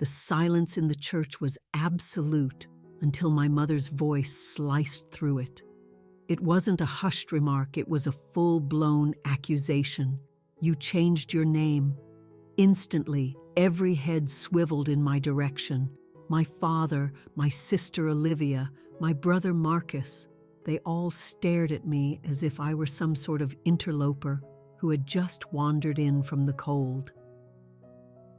The silence in the church was absolute until my mother's voice sliced through it. It wasn't a hushed remark, it was a full-blown accusation. "You changed your name." Instantly, every head swiveled in my direction. My father, my sister Olivia, my brother Marcus, they all stared at me as if I were some sort of interloper who had just wandered in from the cold.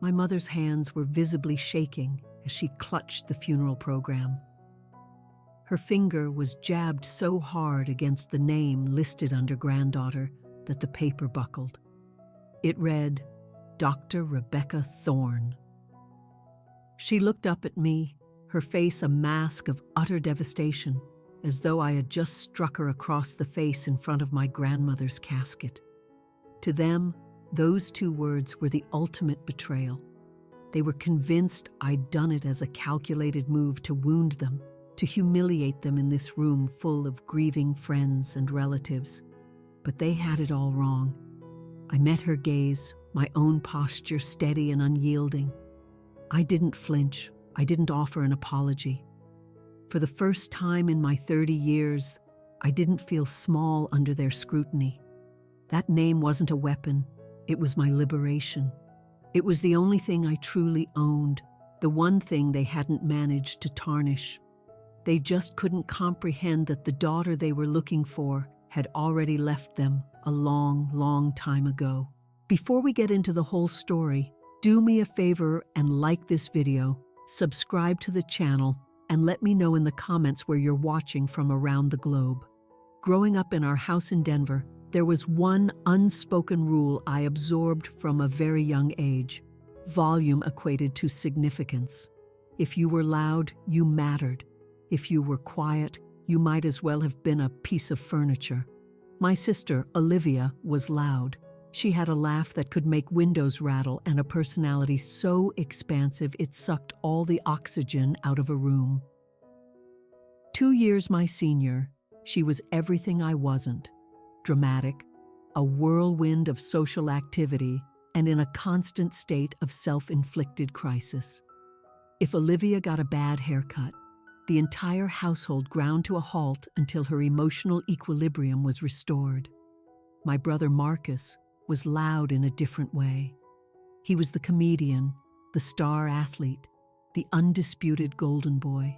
My mother's hands were visibly shaking as she clutched the funeral program. Her finger was jabbed so hard against the name listed under granddaughter that the paper buckled. It read, Dr. Rebecca Thorne. She looked up at me, her face a mask of utter devastation, as though I had just struck her across the face in front of my grandmother's casket. To them, those two words were the ultimate betrayal. They were convinced I'd done it as a calculated move to wound them, to humiliate them in this room full of grieving friends and relatives. But they had it all wrong. I met her gaze, my own posture steady and unyielding. I didn't flinch. I didn't offer an apology. For the first time in my 30 years, I didn't feel small under their scrutiny. That name wasn't a weapon. It was my liberation. It was the only thing I truly owned, the one thing they hadn't managed to tarnish. They just couldn't comprehend that the daughter they were looking for had already left them a long, long time ago. Before we get into the whole story, do me a favor and like this video, subscribe to the channel, and let me know in the comments where you're watching from around the globe. Growing up in our house in Denver, there was one unspoken rule I absorbed from a very young age. Volume equated to significance. If you were loud, you mattered. If you were quiet, you might as well have been a piece of furniture. My sister, Olivia, was loud. She had a laugh that could make windows rattle and a personality so expansive it sucked all the oxygen out of a room. 2 years my senior, she was everything I wasn't. Dramatic, a whirlwind of social activity, and in a constant state of self-inflicted crisis. If Olivia got a bad haircut, the entire household ground to a halt until her emotional equilibrium was restored. My brother Marcus was loud in a different way. He was the comedian, the star athlete, the undisputed golden boy.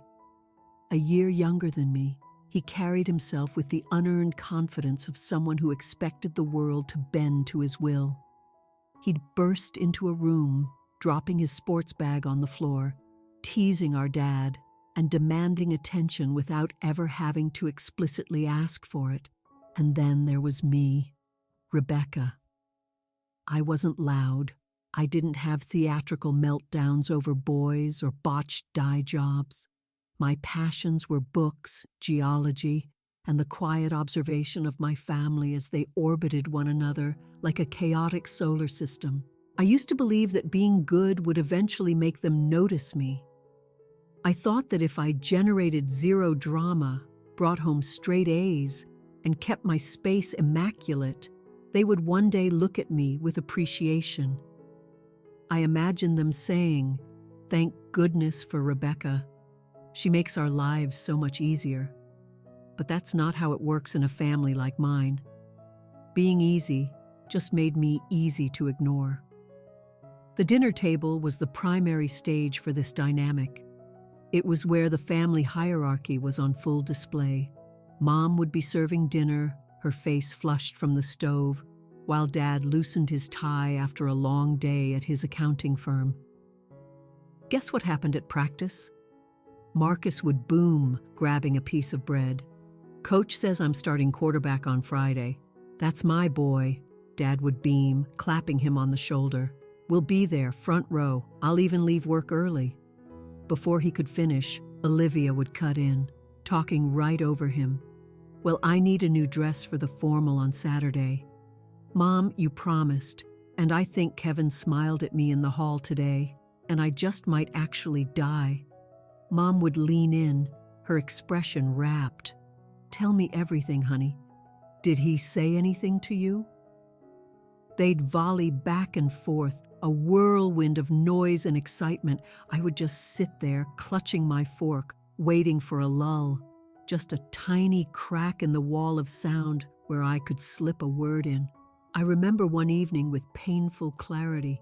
A year younger than me, he carried himself with the unearned confidence of someone who expected the world to bend to his will. He'd burst into a room, dropping his sports bag on the floor, teasing our dad, and demanding attention without ever having to explicitly ask for it. And then there was me, Rebecca. I wasn't loud. I didn't have theatrical meltdowns over boys or botched dye jobs. My passions were books, geology, and the quiet observation of my family as they orbited one another like a chaotic solar system. I used to believe that being good would eventually make them notice me. I thought that if I generated zero drama, brought home straight A's, and kept my space immaculate, they would one day look at me with appreciation. I imagined them saying, "Thank goodness for Rebecca. She makes our lives so much easier." But that's not how it works in a family like mine. Being easy just made me easy to ignore. The dinner table was the primary stage for this dynamic. It was where the family hierarchy was on full display. Mom would be serving dinner, her face flushed from the stove, while Dad loosened his tie after a long day at his accounting firm. Guess what happened at practice? Marcus would boom, grabbing a piece of bread. "Coach says I'm starting quarterback on Friday. That's my boy," Dad would beam, clapping him on the shoulder. "We'll be there, front row. I'll even leave work early." Before he could finish, Olivia would cut in, talking right over him. "Well, I need a new dress for the formal on Saturday." "Mom, you promised." And I think Kevin smiled at me in the hall today, and I just might actually die. Mom would lean in, her expression rapt. "Tell me everything, honey. Did he say anything to you?" They'd volley back and forth, a whirlwind of noise and excitement. I would just sit there, clutching my fork, waiting for a lull, just a tiny crack in the wall of sound where I could slip a word in. I remember one evening with painful clarity.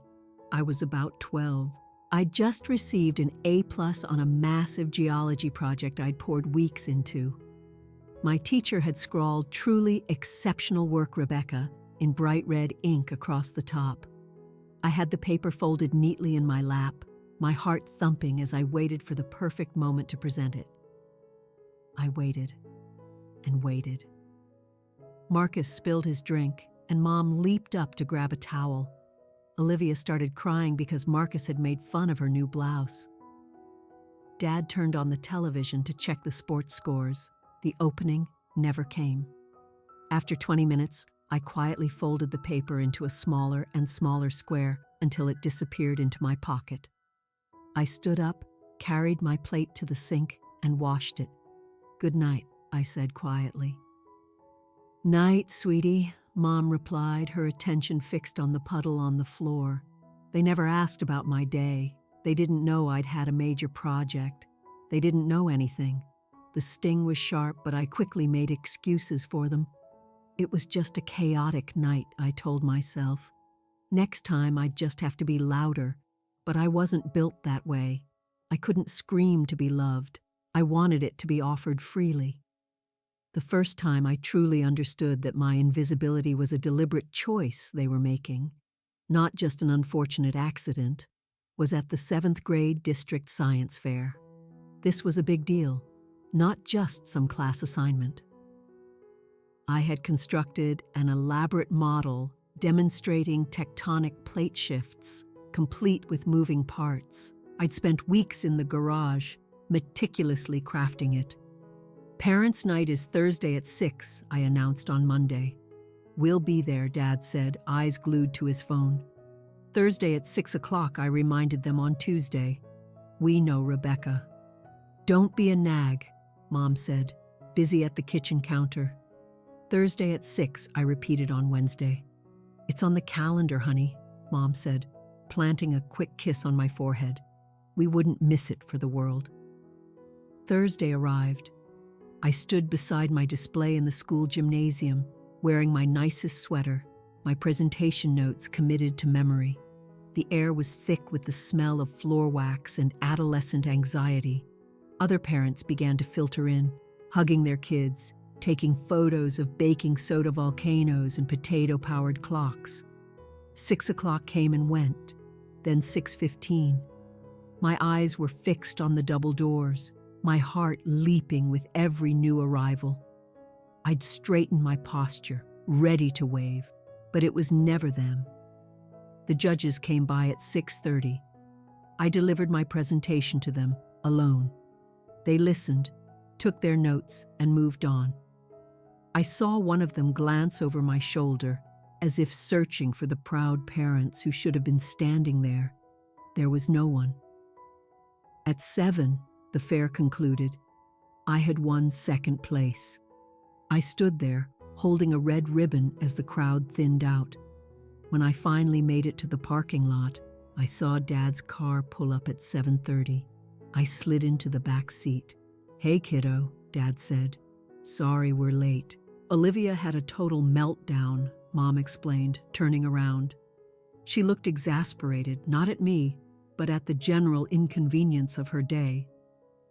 I was about 12. I'd just received an A+ on a massive geology project I'd poured weeks into. My teacher had scrawled, "Truly exceptional work, Rebecca," in bright red ink across the top. I had the paper folded neatly in my lap, my heart thumping as I waited for the perfect moment to present it. I waited and waited. Marcus spilled his drink, and Mom leaped up to grab a towel. Olivia started crying because Marcus had made fun of her new blouse. Dad turned on the television to check the sports scores. The opening never came. After 20 minutes, I quietly folded the paper into a smaller and smaller square until it disappeared into my pocket. I stood up, carried my plate to the sink, and washed it. "Good night," I said quietly. "Night, sweetie," Mom replied, her attention fixed on the puddle on the floor. They never asked about my day. They didn't know I'd had a major project. They didn't know anything. The sting was sharp, but I quickly made excuses for them. It was just a chaotic night, I told myself. Next time I'd just have to be louder, but I wasn't built that way. I couldn't scream to be loved. I wanted it to be offered freely. The first time I truly understood that my invisibility was a deliberate choice they were making, not just an unfortunate accident, was at the 7th grade district science fair. This was a big deal, not just some class assignment. I had constructed an elaborate model demonstrating tectonic plate shifts, complete with moving parts. I'd spent weeks in the garage, meticulously crafting it. "Parents' night is Thursday at 6, I announced on Monday. "We'll be there," Dad said, eyes glued to his phone. "Thursday at 6 o'clock, I reminded them on Tuesday. "We know, Rebecca." "Don't be a nag," Mom said, busy at the kitchen counter. "Thursday at 6, I repeated on Wednesday. "It's on the calendar, honey," Mom said, planting a quick kiss on my forehead. We wouldn't miss it for the world. Thursday arrived. I stood beside my display in the school gymnasium, wearing my nicest sweater, my presentation notes committed to memory. The air was thick with the smell of floor wax and adolescent anxiety. Other parents began to filter in, hugging their kids, taking photos of baking soda volcanoes and potato-powered clocks. 6 o'clock came and went, then 6:15. My eyes were fixed on the double doors, my heart leaping with every new arrival. I'd straighten my posture, ready to wave, but it was never them. The judges came by at 6:30. I delivered my presentation to them, alone. They listened, took their notes, and moved on. I saw one of them glance over my shoulder, as if searching for the proud parents who should have been standing there. There was no one. At 7, the fair concluded. I had won second place. I stood there, holding a red ribbon as the crowd thinned out. When I finally made it to the parking lot, I saw Dad's car pull up at 7:30. I slid into the back seat. "Hey, kiddo," Dad said. "Sorry we're late." Olivia had a total meltdown, Mom explained, turning around. She looked exasperated, not at me, but at the general inconvenience of her day.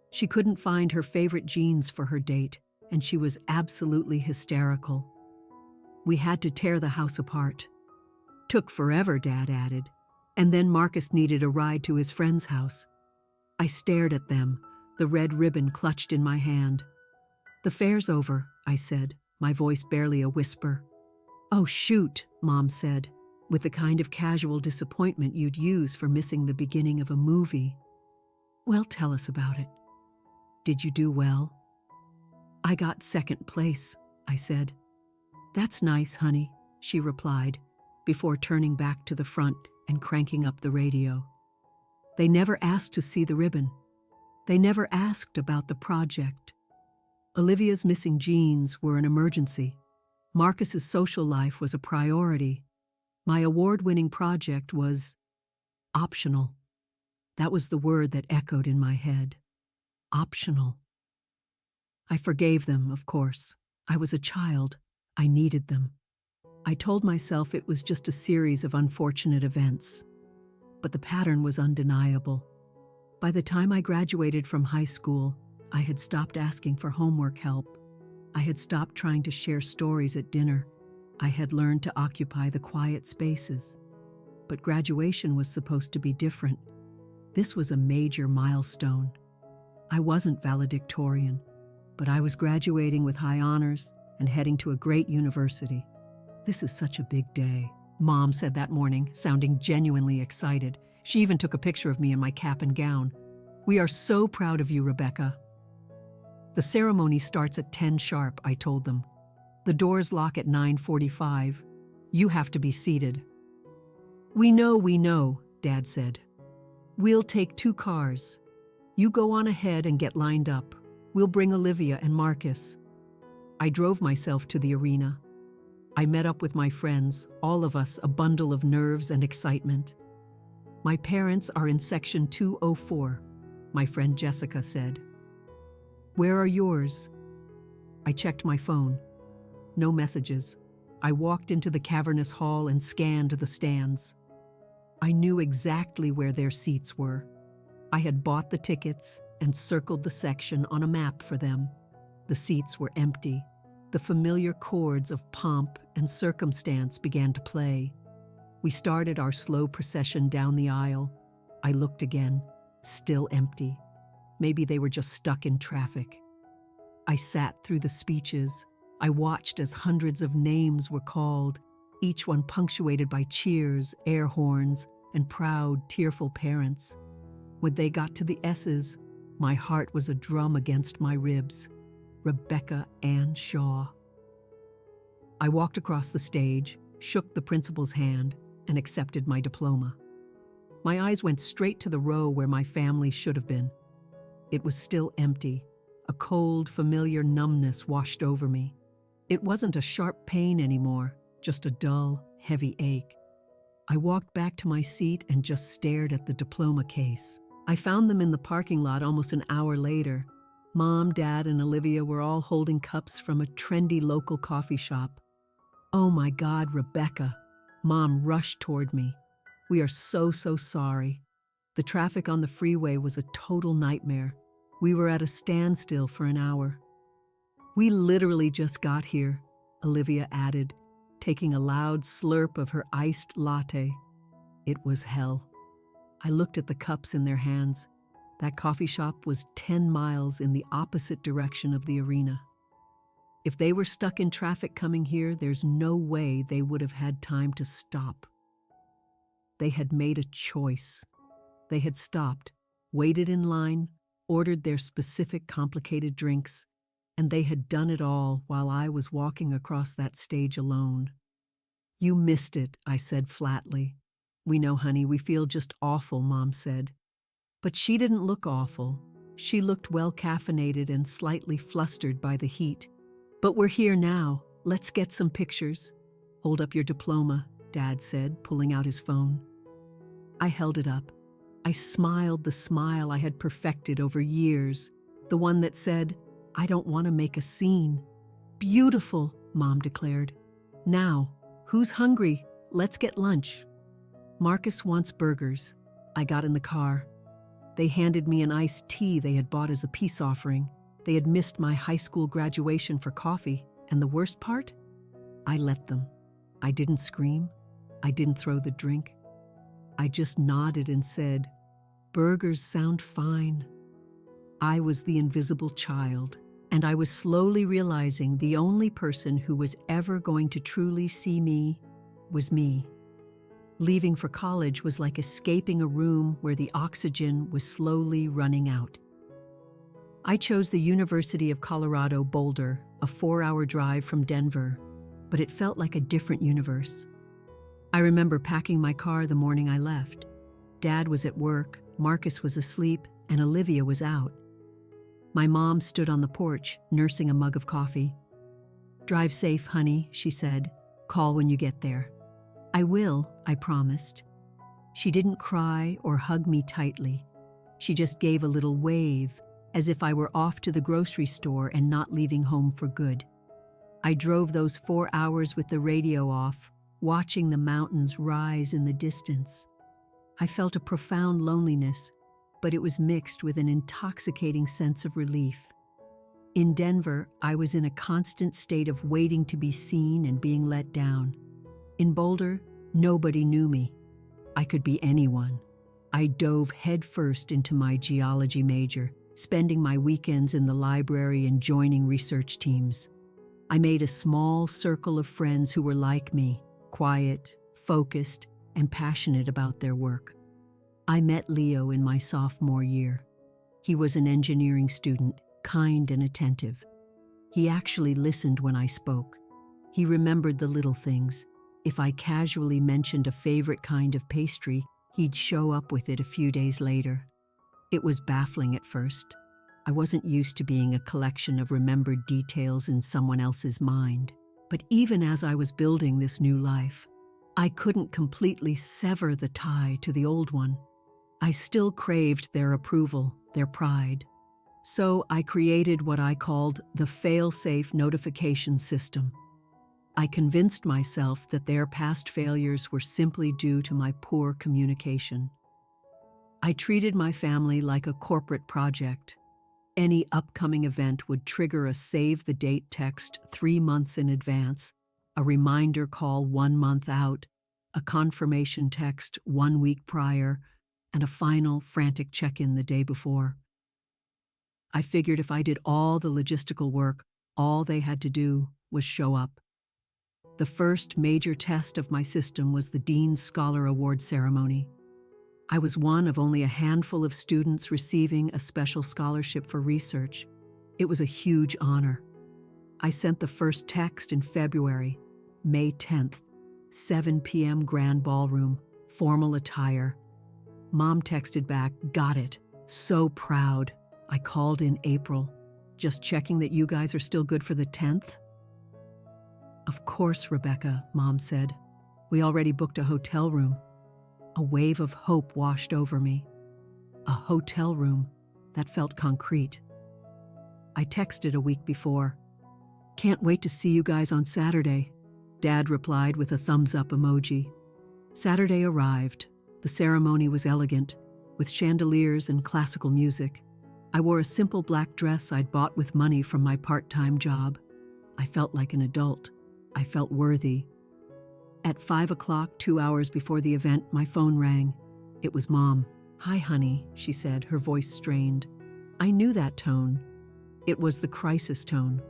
She couldn't find her favorite jeans for her date, and she was absolutely hysterical. We had to tear the house apart. Took forever, Dad added. And then Marcus needed a ride to his friend's house. I stared at them, the red ribbon clutched in my hand. "The fair's over," I said, my voice barely a whisper. "Oh, shoot," Mom said, with the kind of casual disappointment you'd use for missing the beginning of a movie. "Well, tell us about it. Did you do well?" "I got second place," I said. "That's nice, honey," she replied, before turning back to the front and cranking up the radio. They never asked to see the ribbon. They never asked about the project. Olivia's missing jeans were an emergency. Marcus's social life was a priority. My award-winning project was Optional. That was the word that echoed in my head. Optional. I forgave them, of course. I was a child. I needed them. I told myself it was just a series of unfortunate events. But the pattern was undeniable. By the time I graduated from high school, I had stopped asking for homework help. I had stopped trying to share stories at dinner. I had learned to occupy the quiet spaces. But graduation was supposed to be different. This was a major milestone. I wasn't valedictorian, but I was graduating with high honors and heading to a great university. This is such a big day, Mom said that morning, sounding genuinely excited. She even took a picture of me in my cap and gown. We are so proud of you, Rebecca. The ceremony starts at 10 sharp, I told them. The doors lock at 9:45. You have to be seated. We know, Dad said. We'll take 2 cars. You go on ahead and get lined up. We'll bring Olivia and Marcus. I drove myself to the arena. I met up with my friends, all of us a bundle of nerves and excitement. My parents are in section 204, my friend Jessica said. Where are yours? I checked my phone. No messages. I walked into the cavernous hall and scanned the stands. I knew exactly where their seats were. I had bought the tickets and circled the section on a map for them. The seats were empty. The familiar chords of pomp and circumstance began to play. We started our slow procession down the aisle. I looked again, still empty. Maybe they were just stuck in traffic. I sat through the speeches. I watched as hundreds of names were called, each one punctuated by cheers, air horns, and proud, tearful parents. When they got to the S's, my heart was a drum against my ribs. Rebecca Ann Shaw. I walked across the stage, shook the principal's hand, and accepted my diploma. My eyes went straight to the row where my family should have been. It was still empty. A cold, familiar numbness washed over me. It wasn't a sharp pain anymore, just a dull, heavy ache. I walked back to my seat and just stared at the diploma case. I found them in the parking lot almost an hour later. Mom, Dad, and Olivia were all holding cups from a trendy local coffee shop. Oh my God, Rebecca. Mom rushed toward me. We are so sorry. The traffic on the freeway was a total nightmare. We were at a standstill for an hour. We literally just got here, Olivia added, taking a loud slurp of her iced latte. It was hell. I looked at the cups in their hands. That coffee shop was 10 miles in the opposite direction of the arena. If they were stuck in traffic coming here, there's no way they would have had time to stop. They had made a choice. They had stopped, waited in line, ordered their specific complicated drinks, and they had done it all while I was walking across that stage alone. You missed it, I said flatly. We know, honey, we feel just awful, Mom said. But she didn't look awful. She looked well caffeinated and slightly flustered by the heat. But we're here now. Let's get some pictures. Hold up your diploma, Dad said, pulling out his phone. I held it up. I smiled the smile I had perfected over years, the one that said, I don't want to make a scene. Beautiful, Mom declared. Now, who's hungry? Let's get lunch. Marcus wants burgers. I got in the car. They handed me an iced tea they had bought as a peace offering. They had missed my high school graduation for coffee, and the worst part? I let them. I didn't scream. I didn't throw the drink. I just nodded and said, burgers sound fine. I was the invisible child, and I was slowly realizing the only person who was ever going to truly see me was me. Leaving for college was like escaping a room where the oxygen was slowly running out. I chose the University of Colorado Boulder, a 4-hour drive from Denver, but it felt like a different universe. I remember packing my car the morning I left. Dad was at work, Marcus was asleep, and Olivia was out. My mom stood on the porch, nursing a mug of coffee. Drive safe, honey, she said. Call when you get there. I will, I promised. She didn't cry or hug me tightly. She just gave a little wave, as if I were off to the grocery store and not leaving home for good. I drove those 4 hours with the radio off, watching the mountains rise in the distance. I felt a profound loneliness, but it was mixed with an intoxicating sense of relief. In Denver, I was in a constant state of waiting to be seen and being let down. In Boulder, nobody knew me. I could be anyone. I dove headfirst into my geology major, spending my weekends in the library and joining research teams. I made a small circle of friends who were like me, quiet, focused, and passionate about their work. I met Leo in my sophomore year. He was an engineering student, kind and attentive. He actually listened when I spoke. He remembered the little things. If I casually mentioned a favorite kind of pastry, he'd show up with it a few days later. It was baffling at first. I wasn't used to being a collection of remembered details in someone else's mind. But even as I was building this new life, I couldn't completely sever the tie to the old one. I still craved their approval, their pride. So I created what I called the fail-safe notification system. I convinced myself that their past failures were simply due to my poor communication. I treated my family like a corporate project. Any upcoming event would trigger a save-the-date text 3 months in advance, a reminder call 1 month out, a confirmation text 1 week prior, and a final, frantic check-in the day before. I figured if I did all the logistical work, all they had to do was show up. The first major test of my system was the Dean's Scholar Award ceremony. I was one of only a handful of students receiving a special scholarship for research. It was a huge honor. I sent the first text in February, May 10th, 7 p.m. Grand Ballroom, formal attire. Mom texted back, "Got it. So proud." I called in April, "Just checking that you guys are still good for the 10th?" "Of course, Rebecca," Mom said. "We already booked a hotel room." A wave of hope washed over me. A hotel room that felt concrete. I texted a week before, "Can't wait to see you guys on Saturday." Dad replied with a thumbs-up emoji. Saturday arrived. The ceremony was elegant, with chandeliers and classical music. I wore a simple black dress I'd bought with money from my part-time job. I felt like an adult. I felt worthy. At 5 o'clock, 2 hours before the event, my phone rang. It was Mom. "Hi, honey," she said, her voice strained. I knew that tone. It was the crisis tone.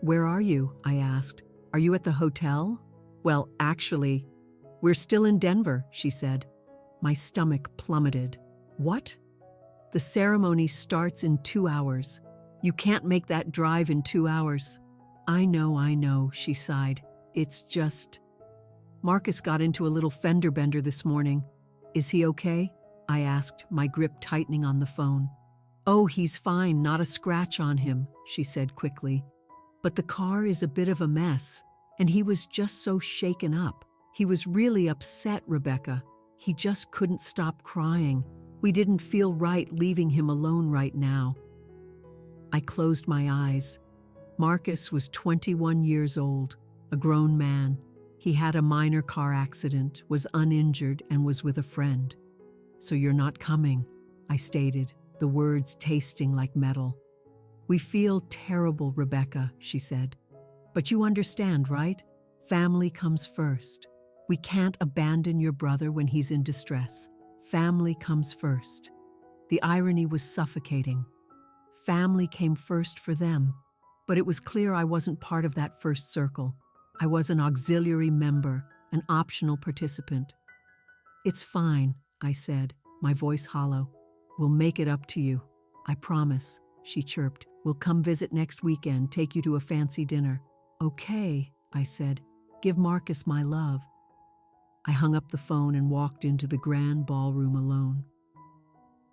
"Where are you?" I asked. "Are you at the hotel?" "Well, actually, we're still in Denver," she said. My stomach plummeted. "What?" "The ceremony starts in 2 hours. You can't make that drive in 2 hours." I know, she sighed. "It's just... Marcus got into a little fender bender this morning. Is he okay?" I asked, my grip tightening on the phone. "Oh, he's fine, not a scratch on him," she said quickly. "But the car is a bit of a mess, and he was just so shaken up. He was really upset, Rebecca. He just couldn't stop crying. We didn't feel right leaving him alone right now." I closed my eyes. Marcus was 21 years old, a grown man. He had a minor car accident, was uninjured, and was with a friend. "So you're not coming," I stated, the words tasting like metal. "We feel terrible, Rebecca," she said. "But you understand, right? Family comes first. We can't abandon your brother when he's in distress. Family comes first." The irony was suffocating. Family came first for them, but it was clear I wasn't part of that first circle. I was an auxiliary member, an optional participant. "It's fine," I said, my voice hollow. "We'll make it up to you. I promise," she chirped. "We'll come visit next weekend, take you to a fancy dinner." "Okay," I said. "Give Marcus my love." I hung up the phone and walked into the grand ballroom alone.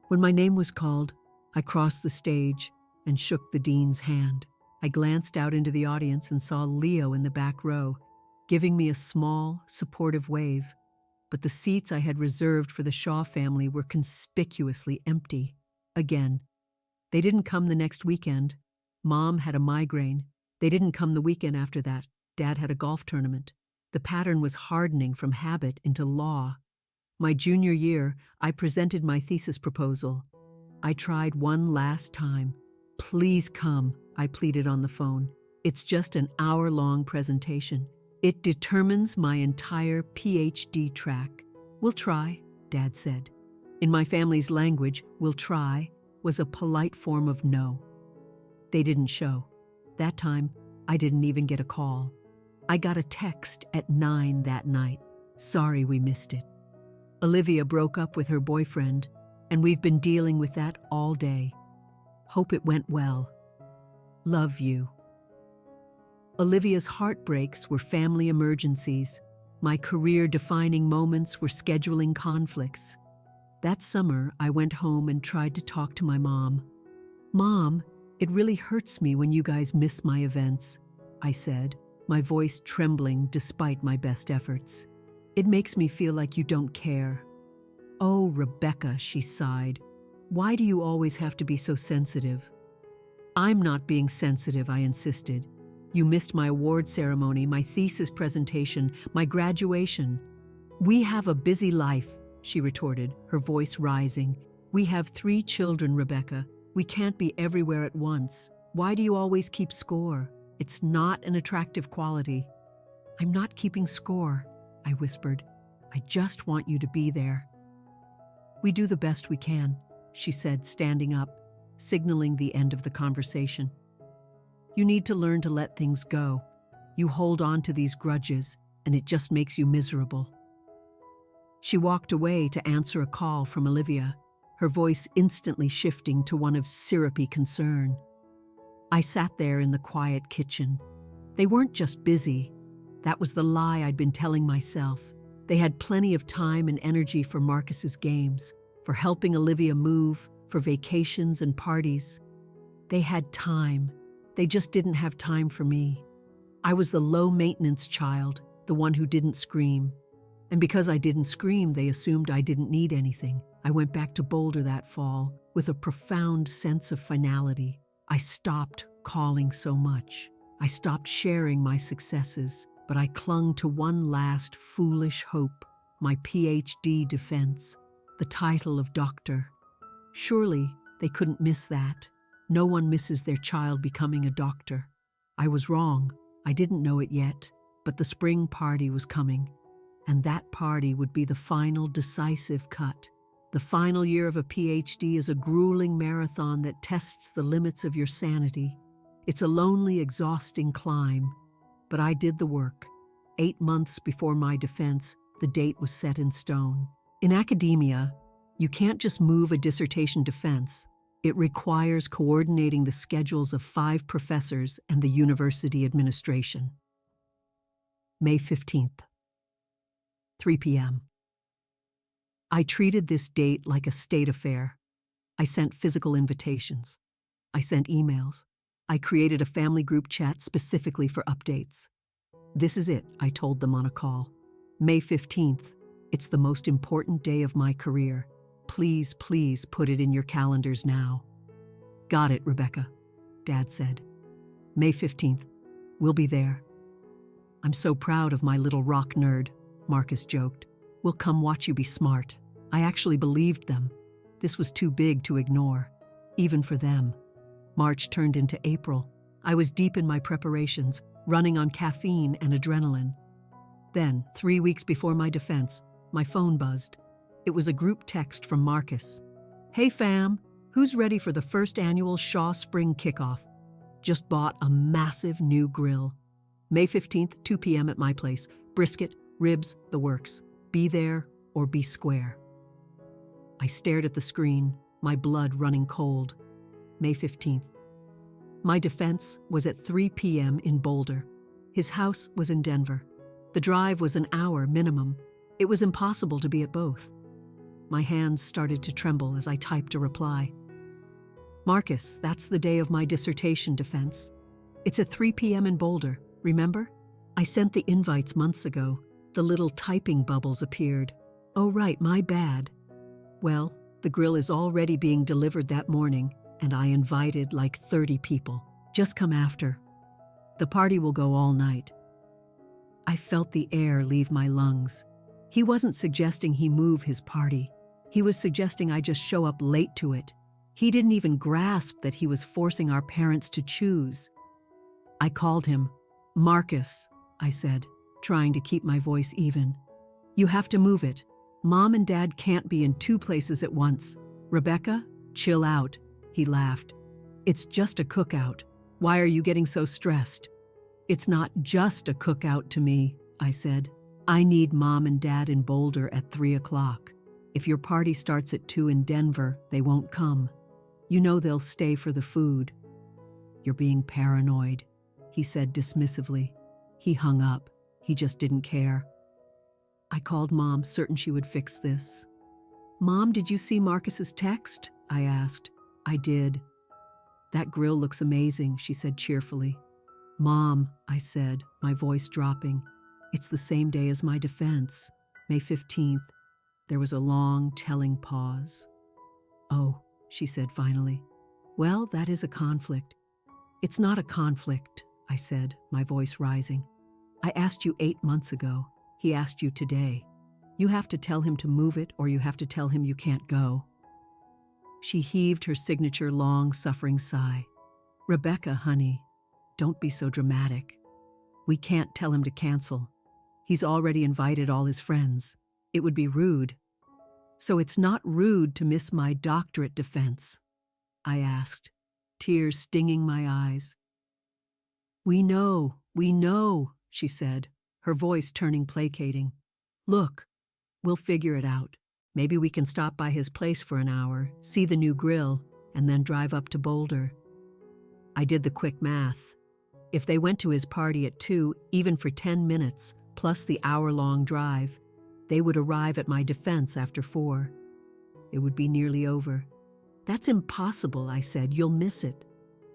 When my name was called, I crossed the stage and shook the dean's hand. I glanced out into the audience and saw Leo in the back row, giving me a small, supportive wave. but the seats I had reserved for the Shaw family were conspicuously empty. Again. They didn't come the next weekend. Mom had a migraine. They didn't come the weekend after that. Dad had a golf tournament. The pattern was hardening from habit into law. My junior year, I presented my thesis proposal. I tried one last time. Please come, I pleaded on the phone. It's just an hour-long presentation. It determines my entire PhD track. We'll try, Dad said. In my family's language, we'll try was a polite form of no. They didn't show. That time, I didn't even get a call. I got a text at 9 that night. Sorry we missed it. Olivia broke up with her boyfriend, and we've been dealing with that all day. Hope it went well. Love you. Olivia's heartbreaks were family emergencies. My career-defining moments were scheduling conflicts. That summer, I went home and tried to talk to my mom. Mom, it really hurts me when you guys miss my events, I said, my voice trembling despite my best efforts. It makes me feel like you don't care. Oh, Rebecca, she sighed. Why do you always have to be so sensitive? I'm not being sensitive, I insisted. You missed my award ceremony, my thesis presentation, my graduation. We have a busy life, she retorted, her voice rising. We have 3 children, Rebecca. We can't be everywhere at once. Why do you always keep score? It's not an attractive quality. I'm not keeping score, I whispered. I just want you to be there. We do the best we can, she said, standing up, signaling the end of the conversation. You need to learn to let things go. You hold on to these grudges, and it just makes you miserable. She walked away to answer a call from Olivia, her voice instantly shifting to one of syrupy concern. I sat there in the quiet kitchen. They weren't just busy. That was the lie I'd been telling myself. They had plenty of time and energy for Marcus's games, for helping Olivia move, for vacations and parties. They had time. They just didn't have time for me. I was the low-maintenance child, the one who didn't scream. And because I didn't scream, they assumed I didn't need anything. I went back to Boulder that fall with a profound sense of finality. I stopped calling so much. I stopped sharing my successes, but I clung to one last foolish hope, my PhD defense, the title of doctor. Surely they couldn't miss that. No one misses their child becoming a doctor. I was wrong. I didn't know it yet, but the spring party was coming. And that party would be the final decisive cut. The final year of a PhD is a grueling marathon that tests the limits of your sanity. It's a lonely, exhausting climb. But I did the work. 8 months before my defense, the date was set in stone. In academia, you can't just move a dissertation defense. It requires coordinating the schedules of 5 professors and the university administration. May 15th. 3 p.m. I treated this date like a state affair. I sent physical invitations. I sent emails. I created a family group chat specifically for updates. This is it, I told them on a call. May 15th. It's the most important day of my career. Please, please put it in your calendars now. Got it, Rebecca, Dad said. May 15th. We'll be there. I'm so proud of my little rock nerd, Marcus joked. We'll come watch you be smart. I actually believed them. This was too big to ignore, even for them. March turned into April. I was deep in my preparations, running on caffeine and adrenaline. Then, 3 weeks before my defense, my phone buzzed. It was a group text from Marcus. Hey fam, who's ready for the first annual Shaw Spring Kickoff? Just bought a massive new grill. May 15th, 2 p.m. at my place. Brisket, ribs, the works. Be there or be square. I stared at the screen, my blood running cold. May 15th. My defense was at 3 p.m. in Boulder. His house was in Denver. The drive was an hour minimum. It was impossible to be at both. My hands started to tremble as I typed a reply. Marcus, that's the day of my dissertation defense. It's at 3 p.m. in Boulder, remember? I sent the invites months ago. The little typing bubbles appeared. Oh, right, my bad. Well, the grill is already being delivered that morning, and I invited like 30 people. Just come after. The party will go all night. I felt the air leave my lungs. He wasn't suggesting he move his party. He was suggesting I just show up late to it. He didn't even grasp that he was forcing our parents to choose. I called him. Marcus, I said, trying to keep my voice even. You have to move it. Mom and Dad can't be in two places at once. Rebecca, chill out, he laughed. It's just a cookout. Why are you getting so stressed? It's not just a cookout to me, I said. I need Mom and Dad in Boulder at 3 o'clock. If your party starts at 2 in Denver, they won't come. You know they'll stay for the food. You're being paranoid, he said dismissively. He hung up. He just didn't care. I called Mom, certain she would fix this. Mom, did you see Marcus's text? I asked. I did. That grill looks amazing, she said cheerfully. Mom, I said, my voice dropping. It's the same day as my defense, May 15th. There was a long, telling pause. Oh, she said finally. Well, that is a conflict. It's not a conflict, I said, my voice rising. I asked you 8 months ago. He asked you today. You have to tell him to move it, or you have to tell him you can't go. She heaved her signature long-suffering sigh. Rebecca, honey, don't be so dramatic. We can't tell him to cancel. He's already invited all his friends. It would be rude. So it's not rude to miss my doctorate defense? I asked, tears stinging my eyes. We know, she said, her voice turning placating. Look, we'll figure it out. Maybe we can stop by his place for an hour, see the new grill, and then drive up to Boulder. I did the quick math. If they went to his party at 2, even for 10 minutes, plus the hour-long drive, they would arrive at my defense after 4. It would be nearly over. That's impossible, I said. You'll miss it.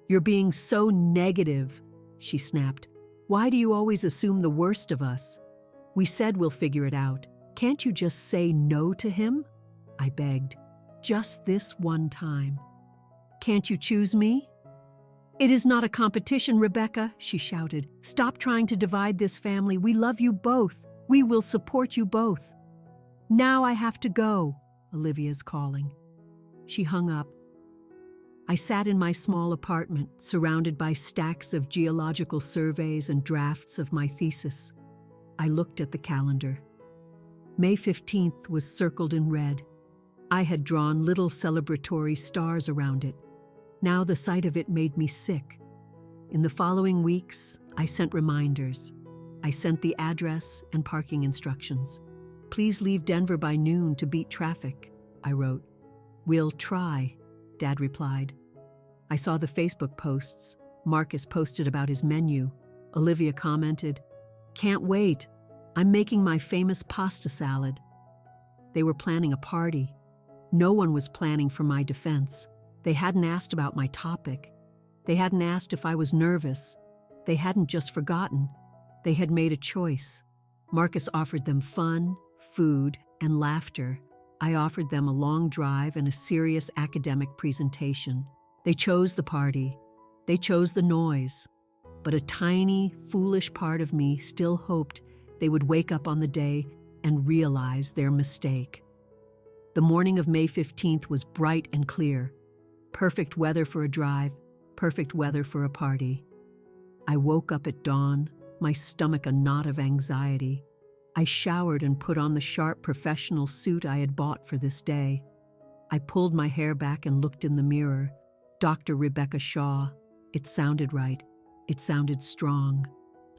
You're being so negative, she snapped. Why do you always assume the worst of us? We said we'll figure it out. Can't you just say no to him? I begged. Just this one time. Can't you choose me? It is not a competition, Rebecca, she shouted. Stop trying to divide this family. We love you both. We will support you both. Now I have to go, Olivia's calling. She hung up. I sat in my small apartment, surrounded by stacks of geological surveys and drafts of my thesis. I looked at the calendar. May 15th was circled in red. I had drawn little celebratory stars around it. Now the sight of it made me sick. In the following weeks, I sent reminders. I sent the address and parking instructions. Please leave Denver by noon to beat traffic, I wrote. We'll try, Dad replied. I saw the Facebook posts. Marcus posted about his menu. Olivia commented, Can't wait. I'm making my famous pasta salad. They were planning a party. No one was planning for my defense. They hadn't asked about my topic. They hadn't asked if I was nervous. They hadn't just forgotten. They had made a choice. Marcus offered them fun, food, and laughter. I offered them a long drive and a serious academic presentation. They chose the party. They chose the noise. But a tiny, foolish part of me still hoped they would wake up on the day and realize their mistake. The morning of May 15th was bright and clear. Perfect weather for a drive, perfect weather for a party. I woke up at dawn, my stomach a knot of anxiety. I showered and put on the sharp professional suit I had bought for this day. I pulled my hair back and looked in the mirror. Dr. Rebecca Shaw. It sounded right. It sounded strong.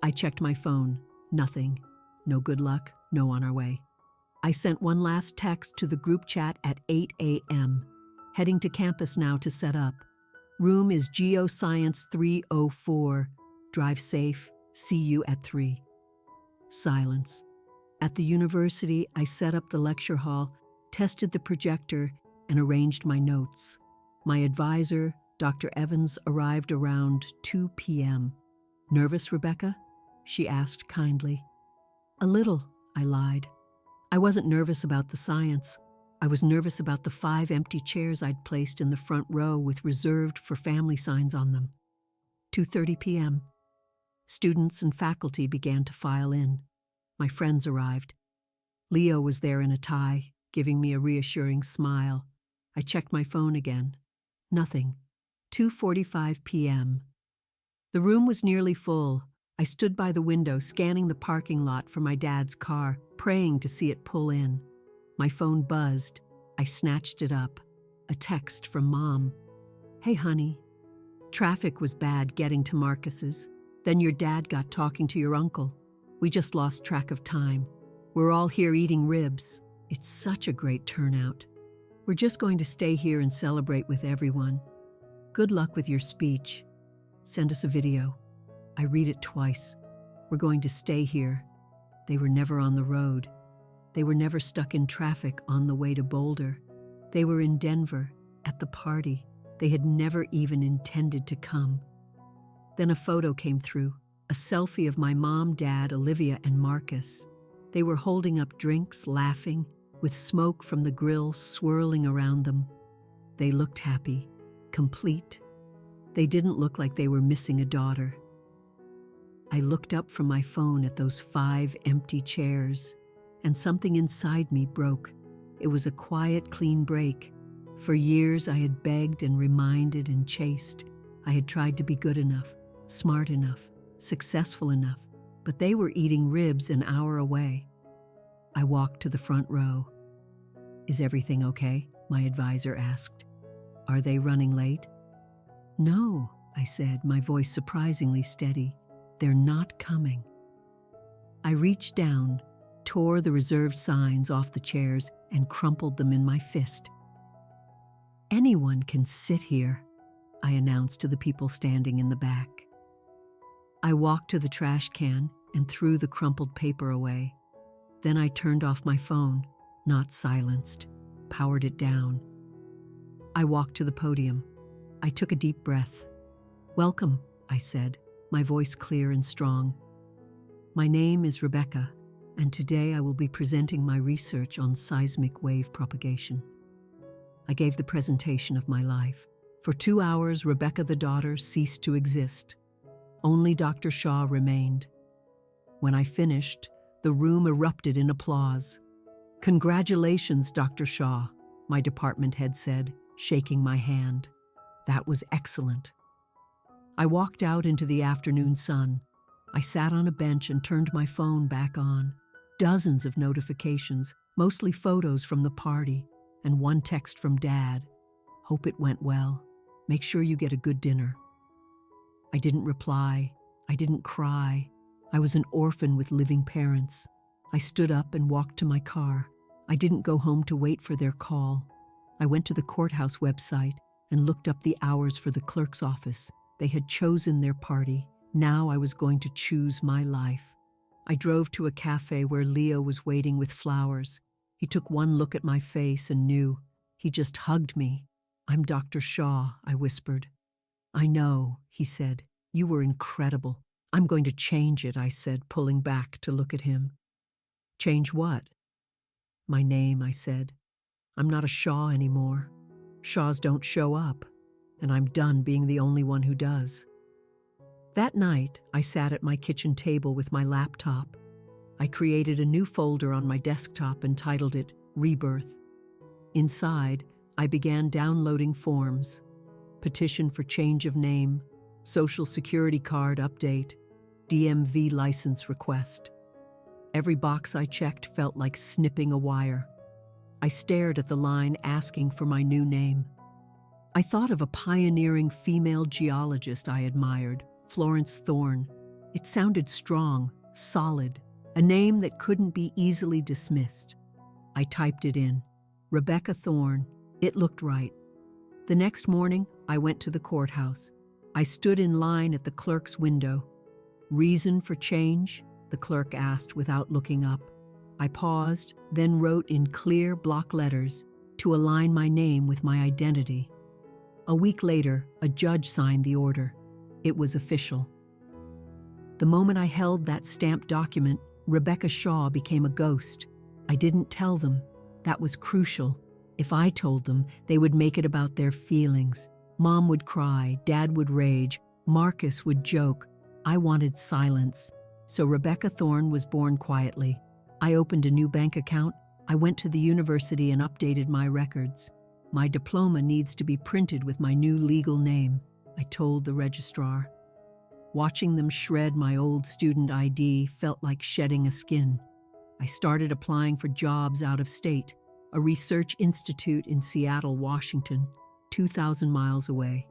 I checked my phone. Nothing. No good luck, no on our way. I sent one last text to the group chat at 8 a.m. Heading to campus now to set up. Room is Geoscience 304. Drive safe. See you at 3. Silence. At the university, I set up the lecture hall, tested the projector, and arranged my notes. My advisor, Dr. Evans, arrived around 2 p.m. Nervous, Rebecca? She asked kindly. A little, I lied. I wasn't nervous about the science. I was nervous about the 5 empty chairs I'd placed in the front row with reserved for family signs on them. 2:30 p.m. Students and faculty began to file in. My friends arrived. Leo was there in a tie, giving me a reassuring smile. I checked my phone again. Nothing. 2:45 p.m. The room was nearly full. I stood by the window, scanning the parking lot for my dad's car, praying to see it pull in. My phone buzzed. I snatched it up. A text from Mom. "Hey, honey. Traffic was bad getting to Marcus's. Then your dad got talking to your uncle. We just lost track of time. We're all here eating ribs. It's such a great turnout. We're just going to stay here and celebrate with everyone. Good luck with your speech. Send us a video." I read it twice. We're going to stay here. They were never on the road. They were never stuck in traffic on the way to Boulder. They were in Denver, at the party. They had never even intended to come. Then a photo came through, a selfie of my mom, dad, Olivia, and Marcus. They were holding up drinks, laughing, with smoke from the grill swirling around them. They looked happy, complete. They didn't look like they were missing a daughter. I looked up from my phone at those 5 empty chairs, and something inside me broke. It was a quiet, clean break. For years I had begged and reminded and chased. I had tried to be good enough, smart enough, successful enough, but they were eating ribs an hour away. I walked to the front row. "Is everything okay?" my advisor asked. "Are they running late?" "No," I said, my voice surprisingly steady. "They're not coming." I reached down, tore the reserved signs off the chairs, and crumpled them in my fist. "Anyone can sit here," I announced to the people standing in the back. I walked to the trash can and threw the crumpled paper away. Then I turned off my phone, not silenced, powered it down. I walked to the podium. I took a deep breath. "Welcome," I said, my voice clear and strong. "My name is Rebecca, and today I will be presenting my research on seismic wave propagation." I gave the presentation of my life. For 2 hours, Rebecca the daughter ceased to exist. Only Dr. Shaw remained. When I finished, the room erupted in applause. "Congratulations, Dr. Shaw," my department head said, shaking my hand. "That was excellent." I walked out into the afternoon sun. I sat on a bench and turned my phone back on. Dozens of notifications, mostly photos from the party, and one text from Dad. "Hope it went well. Make sure you get a good dinner." I didn't reply. I didn't cry. I was an orphan with living parents. I stood up and walked to my car. I didn't go home to wait for their call. I went to the courthouse website and looked up the hours for the clerk's office. They had chosen their party. Now I was going to choose my life. I drove to a cafe where Leo was waiting with flowers. He took one look at my face and knew. He just hugged me. "I'm Dr. Shaw," I whispered. "I know," he said. "You were incredible." "I'm going to change it," I said, pulling back to look at him. "Change what?" "My name," I said. "I'm not a Shaw anymore. Shaws don't show up, and I'm done being the only one who does." That night, I sat at my kitchen table with my laptop. I created a new folder on my desktop and titled it Rebirth. Inside, I began downloading forms: petition for change of name, Social Security card update, DMV license request. Every box I checked felt like snipping a wire. I stared at the line asking for my new name. I thought of a pioneering female geologist I admired, Florence Thorne. It sounded strong, solid, a name that couldn't be easily dismissed. I typed it in. Rebecca Thorne. It looked right. The next morning, I went to the courthouse. I stood in line at the clerk's window. "Reason for change?" the clerk asked without looking up. I paused, then wrote in clear block letters to align my name with my identity. A week later, a judge signed the order. It was official. The moment I held that stamped document, Rebecca Shaw became a ghost. I didn't tell them. That was crucial. If I told them, they would make it about their feelings. Mom would cry, Dad would rage, Marcus would joke. I wanted silence. So Rebecca Thorne was born quietly. I opened a new bank account. I went to the university and updated my records. My diploma needs to be printed with my new legal name, I told the registrar. Watching them shred my old student ID felt like shedding a skin. I started applying for jobs out of state, a research institute in Seattle, Washington, 2,000 miles away.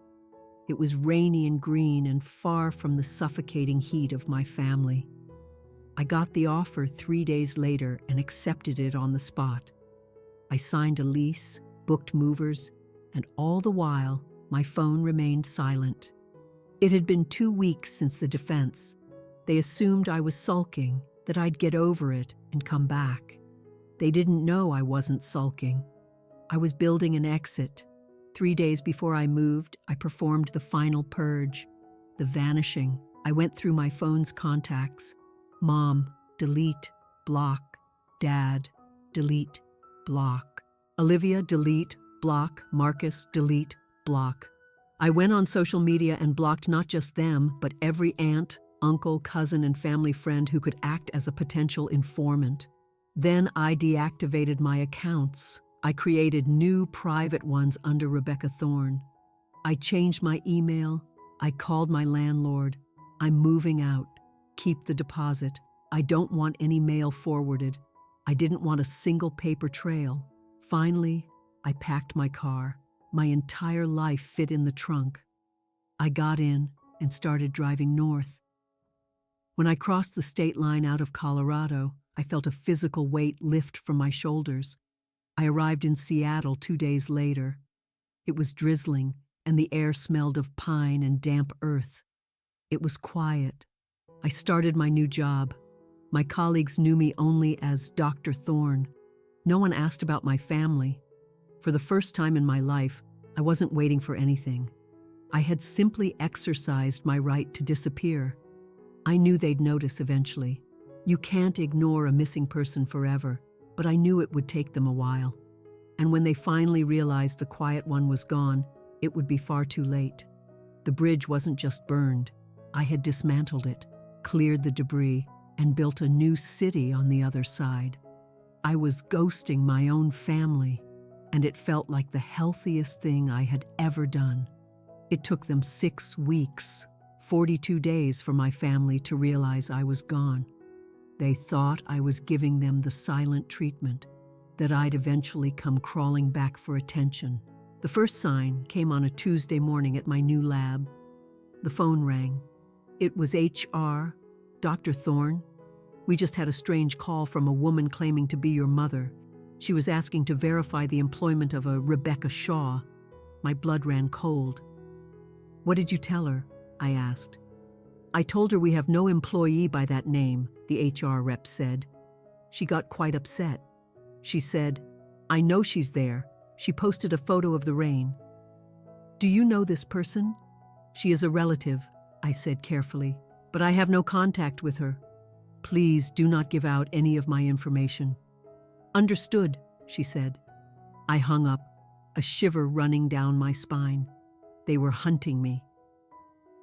It was rainy and green and far from the suffocating heat of my family. I got the offer 3 days later and accepted it on the spot. I signed a lease, booked movers, and all the while, my phone remained silent. It had been 2 weeks since the defense. They assumed I was sulking, that I'd get over it and come back. They didn't know I wasn't sulking. I was building an exit. 3 days before I moved, I performed the final purge, the vanishing. I went through my phone's contacts. Mom, delete, block. Dad, delete, block. Olivia, delete, block. Marcus, delete, block. I went on social media and blocked not just them, but every aunt, uncle, cousin, and family friend who could act as a potential informant. Then I deactivated my accounts. I created new private ones under Rebecca Thorne. I changed my email. I called my landlord. I'm moving out. Keep the deposit. I don't want any mail forwarded. I didn't want a single paper trail. Finally, I packed my car. My entire life fit in the trunk. I got in and started driving north. When I crossed the state line out of Colorado, I felt a physical weight lift from my shoulders. I arrived in Seattle 2 days later. It was drizzling, and the air smelled of pine and damp earth. It was quiet. I started my new job. My colleagues knew me only as Dr. Thorne. No one asked about my family. For the first time in my life, I wasn't waiting for anything. I had simply exercised my right to disappear. I knew they'd notice eventually. You can't ignore a missing person forever, but I knew it would take them a while. And when they finally realized the quiet one was gone, it would be far too late. The bridge wasn't just burned. I had dismantled it, cleared the debris, and built a new city on the other side. I was ghosting my own family, and it felt like the healthiest thing I had ever done. It took them 6 weeks, 42 days for my family to realize I was gone. They thought I was giving them the silent treatment, that I'd eventually come crawling back for attention. The first sign came on a Tuesday morning at my new lab. The phone rang. It was HR, Dr. Thorne. We just had a strange call from a woman claiming to be your mother. She was asking to verify the employment of a Rebecca Shaw. My blood ran cold. What did you tell her? I asked. I told her we have no employee by that name, the HR rep said. She got quite upset. She said, I know she's there. She posted a photo of the rain. Do you know this person? She is a relative, I said carefully, but I have no contact with her. Please do not give out any of my information. Understood, she said. I hung up, a shiver running down my spine. They were hunting me.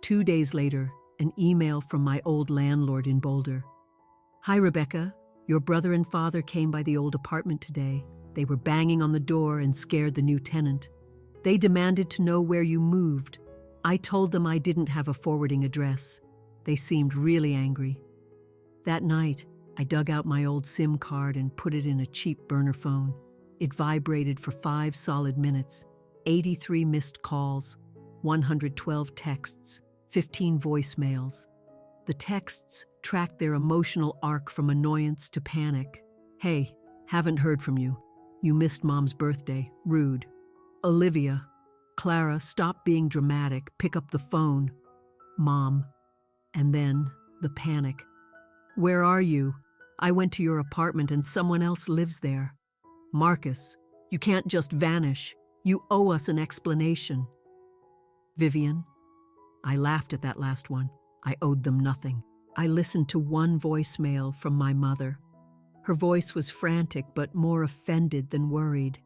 2 days later, an email from my old landlord in Boulder. Hi, Rebecca. Your brother and father came by the old apartment today. They were banging on the door and scared the new tenant. They demanded to know where you moved. I told them I didn't have a forwarding address. They seemed really angry. That night, I dug out my old SIM card and put it in a cheap burner phone. It vibrated for 5 solid minutes, 83 missed calls, 112 texts, 15 voicemails. The texts tracked their emotional arc from annoyance to panic. Hey, haven't heard from you. You missed Mom's birthday. Rude. Olivia. Clara, stop being dramatic. Pick up the phone. Mom. And then the panic. Where are you? I went to your apartment and someone else lives there. Marcus, you can't just vanish. You owe us an explanation. Vivian. I laughed at that last one. I owed them nothing. I listened to one voicemail from my mother. Her voice was frantic but more offended than worried.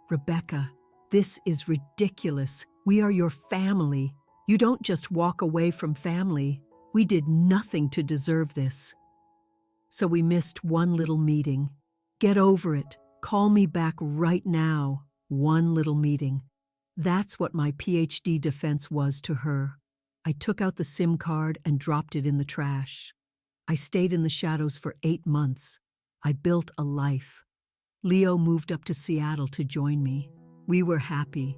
"Rebecca, this is ridiculous. We are your family. You don't just walk away from family. We did nothing to deserve this." So we missed one little meeting. Get over it. Call me back right now. One little meeting. That's what my PhD defense was to her. I took out the SIM card and dropped it in the trash. I stayed in the shadows for 8 months. I built a life. Leo moved up to Seattle to join me. We were happy,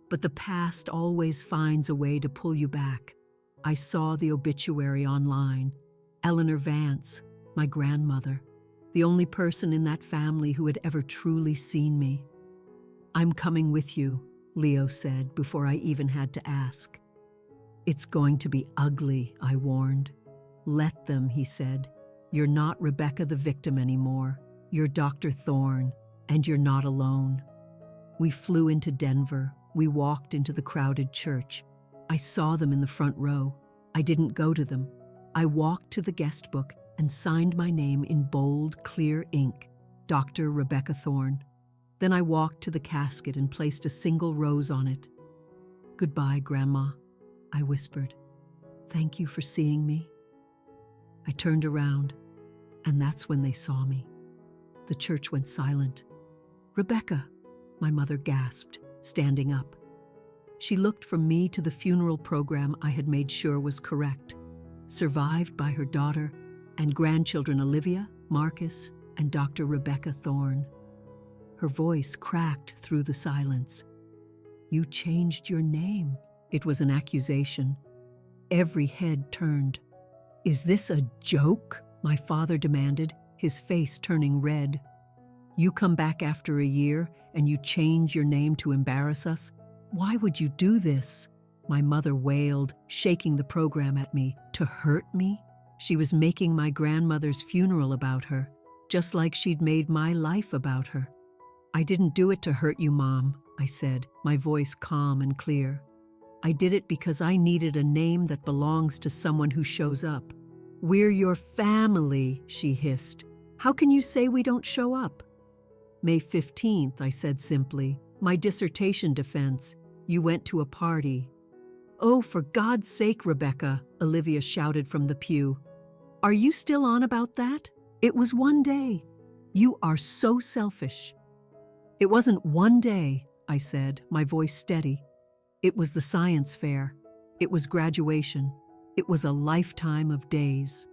but the past always finds a way to pull you back. I saw the obituary online. Eleanor Vance, my grandmother, the only person in that family who had ever truly seen me. "I'm coming with you," Leo said before I even had to ask. "It's going to be ugly," I warned. "Let them," he said. "You're not Rebecca the victim anymore. You're Dr. Thorne, and you're not alone." We flew into Denver. We walked into the crowded church. I saw them in the front row. I didn't go to them. I walked to the guest book and signed my name in bold, clear ink, Dr. Rebecca Thorne. Then I walked to the casket and placed a single rose on it. "Goodbye, Grandma," I whispered. "Thank you for seeing me." I turned around, and that's when they saw me. The church went silent. "Rebecca," my mother gasped, standing up. She looked from me to the funeral program I had made sure was correct, survived by her daughter and grandchildren Olivia, Marcus, and Dr. Rebecca Thorne. Her voice cracked through the silence. "You changed your name." It was an accusation. Every head turned. "Is this a joke?" my father demanded, his face turning red. "You come back after a year and you change your name to embarrass us? Why would you do this?" My mother wailed, shaking the program at me. To hurt me? She was making my grandmother's funeral about her, just like she'd made my life about her. "I didn't do it to hurt you, Mom," I said, my voice calm and clear. "I did it because I needed a name that belongs to someone who shows up." "We're your family," she hissed. "How can you say we don't show up?" "May 15th, I said simply. "My dissertation defense. You went to a party." "Oh, for God's sake, Rebecca," Olivia shouted from the pew. "Are you still on about that? It was one day. You are so selfish." "It wasn't one day," I said, my voice steady. "It was the science fair. It was graduation. It was a lifetime of days."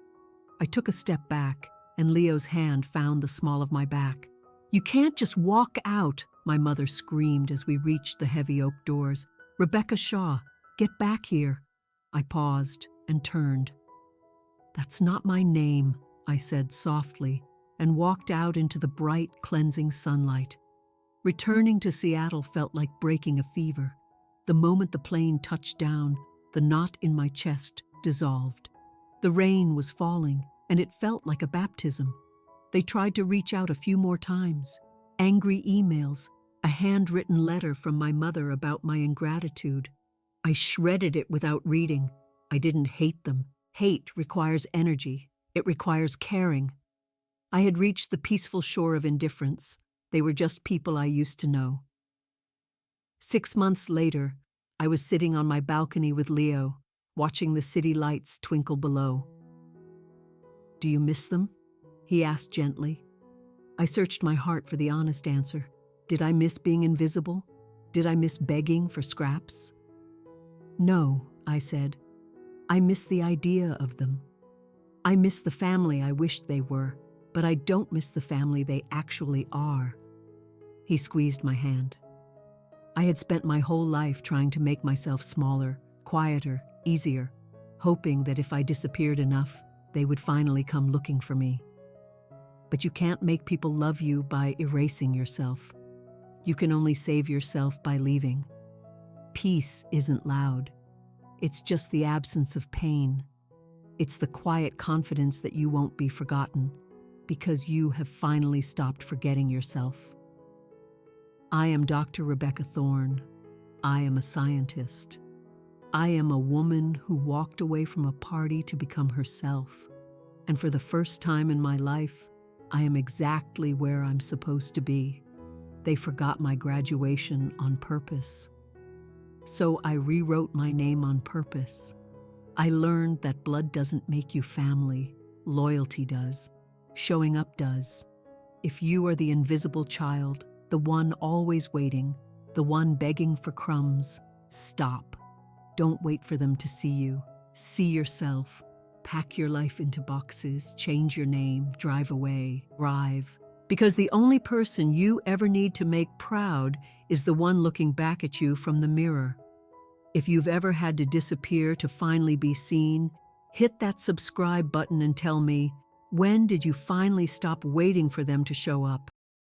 I took a step back, and Leo's hand found the small of my back. "You can't just walk out," my mother screamed as we reached the heavy oak doors. "Rebecca Shaw, get back here." I paused and turned. "That's not my name," I said softly, and walked out into the bright, cleansing sunlight. Returning to Seattle felt like breaking a fever. The moment the plane touched down, the knot in my chest dissolved. The rain was falling, and it felt like a baptism. They tried to reach out a few more times. Angry emails, a handwritten letter from my mother about my ingratitude. I shredded it without reading. I didn't hate them. Hate requires energy. It requires caring. I had reached the peaceful shore of indifference. They were just people I used to know. 6 months later, I was sitting on my balcony with Leo, watching the city lights twinkle below. "Do you miss them?" he asked gently. I searched my heart for the honest answer. Did I miss being invisible? Did I miss begging for scraps? "No," I said. "I miss the idea of them. I miss the family I wished they were, but I don't miss the family they actually are." He squeezed my hand. I had spent my whole life trying to make myself smaller, quieter, easier, hoping that if I disappeared enough, they would finally come looking for me. But you can't make people love you by erasing yourself. You can only save yourself by leaving. Peace isn't loud. It's just the absence of pain. It's the quiet confidence that you won't be forgotten, because you have finally stopped forgetting yourself. I am Dr. Rebecca Thorne. I am a scientist. I am a woman who walked away from a party to become herself. And for the first time in my life, I am exactly where I'm supposed to be. They forgot my graduation on purpose. So I rewrote my name on purpose. I learned that blood doesn't make you family, loyalty does. Showing up does. If you are the invisible child, the one always waiting, the one begging for crumbs, stop. Don't wait for them to see you. See yourself. Pack your life into boxes, change your name, drive away, thrive. Because the only person you ever need to make proud is the one looking back at you from the mirror. If you've ever had to disappear to finally be seen, hit that subscribe button and tell me, when did you finally stop waiting for them to show up?